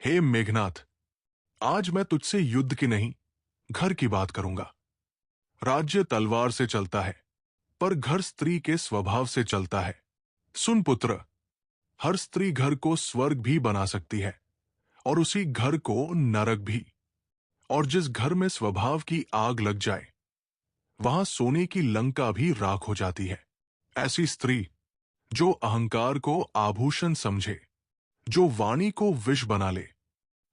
हे मेघनाथ, आज मैं तुझसे युद्ध की नहीं, घर की बात करूंगा। राज्य तलवार से चलता है, पर घर स्त्री के स्वभाव से चलता है। सुन पुत्र, हर स्त्री घर को स्वर्ग भी बना सकती है और उसी घर को नरक भी। और जिस घर में स्वभाव की आग लग जाए, वहां सोने की लंका भी राख हो जाती है। ऐसी स्त्री जो अहंकार को आभूषण समझे, जो वाणी को विष बना ले,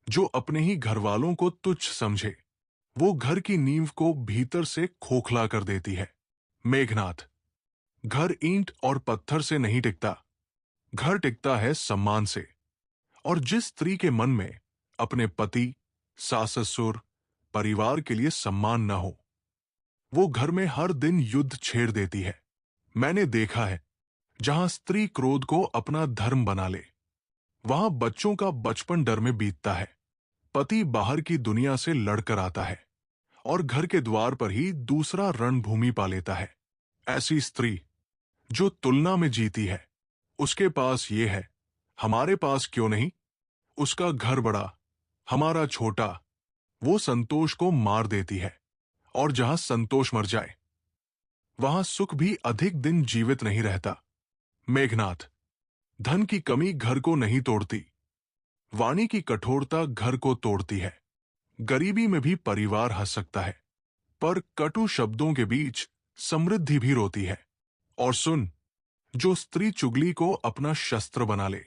जो अपने ही घर वालों को तुच्छ समझे, वो घर की नींव को भीतर से खोखला कर देती है। मेघनाथ, घर ईंट और पत्थर से नहीं टिकता, घर टिकता है सम्मान से। और जिस स्त्री के मन में अपने पति, सास ससुर, परिवार के लिए सम्मान न हो, वो घर में हर दिन युद्ध छेड़ देती है। मैंने देखा है, जहां स्त्री क्रोध को अपना धर्म बना ले, वहां बच्चों का बचपन डर में बीतता है। पति बाहर की दुनिया से लड़कर आता है और घर के द्वार पर ही दूसरा रणभूमि पा लेता है। ऐसी स्त्री जो तुलना में जीती है, उसके पास ये है, हमारे पास क्यों नहीं। उसका घर बड़ा, हमारा छोटा, वो संतोष को मार देती है। और जहां संतोष मर जाए, वहां सुख भी अधिक दिन जीवित नहीं रहता। मेघनाथ, धन की कमी घर को नहीं तोड़ती, वाणी की कठोरता घर को तोड़ती है। गरीबी में भी परिवार हंस सकता है, पर कटु शब्दों के बीच समृद्धि भी रोती है। और सुन, जो स्त्री चुगली को अपना शस्त्र बना ले,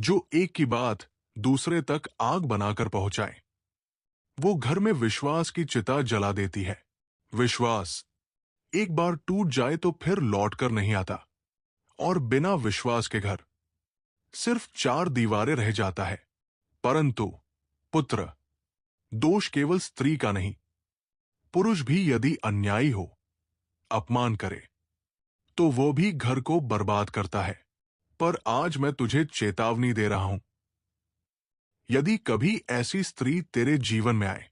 जो एक की बात दूसरे तक आग बनाकर पहुंचाए, वो घर में विश्वास की चिता जला देती है। विश्वास एक बार टूट जाए तो फिर लौटकर नहीं आता, और बिना विश्वास के घर सिर्फ चार दीवारें रह जाता है। परंतु पुत्र, दोष केवल स्त्री का नहीं, पुरुष भी यदि अन्यायी हो, अपमान करे, तो वो भी घर को बर्बाद करता है। पर आज मैं तुझे चेतावनी दे रहा हूं, यदि कभी ऐसी स्त्री तेरे जीवन में आए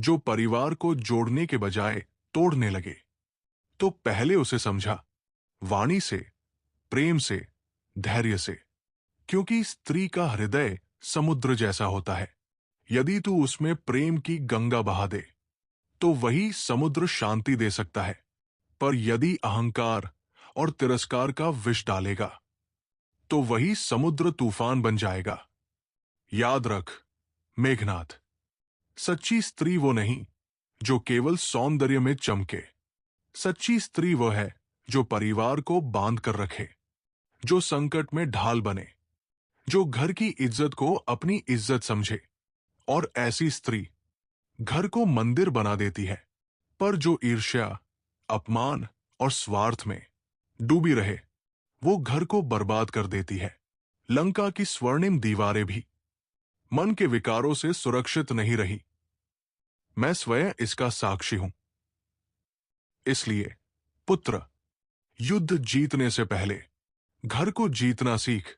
जो परिवार को जोड़ने के बजाय तोड़ने लगे, तो पहले उसे समझा, वाणी से, प्रेम से, धैर्य से। क्योंकि स्त्री का हृदय समुद्र जैसा होता है। यदि तू उसमें प्रेम की गंगा बहा दे, तो वही समुद्र शांति दे सकता है। पर यदि अहंकार और तिरस्कार का विष डालेगा, तो वही समुद्र तूफान बन जाएगा। याद रख मेघनाथ, सच्ची स्त्री वो नहीं जो केवल सौंदर्य में चमके। सच्ची स्त्री वो है जो परिवार को बांध कर रखे, जो संकट में ढाल बने, जो घर की इज्जत को अपनी इज्जत समझे। और ऐसी स्त्री घर को मंदिर बना देती है, पर जो ईर्ष्या, अपमान और स्वार्थ में डूबी रहे, वो घर को बर्बाद कर देती है। लंका की स्वर्णिम दीवारें भी मन के विकारों से सुरक्षित नहीं रही। मैं स्वयं इसका साक्षी हूं। इसलिए पुत्र, युद्ध जीतने से पहले घर को जीतना सीख।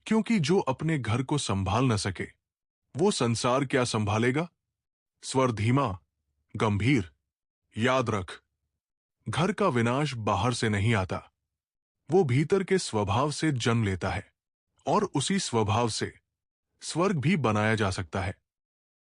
क्योंकि जो अपने घर को संभाल न सके, वो संसार क्या संभालेगा। स्वर धीमा, गंभीर। याद रख, घर का विनाश बाहर से नहीं आता, वो भीतर के स्वभाव से जन्म लेता है। और उसी स्वभाव से स्वर्ग भी बनाया जा सकता है।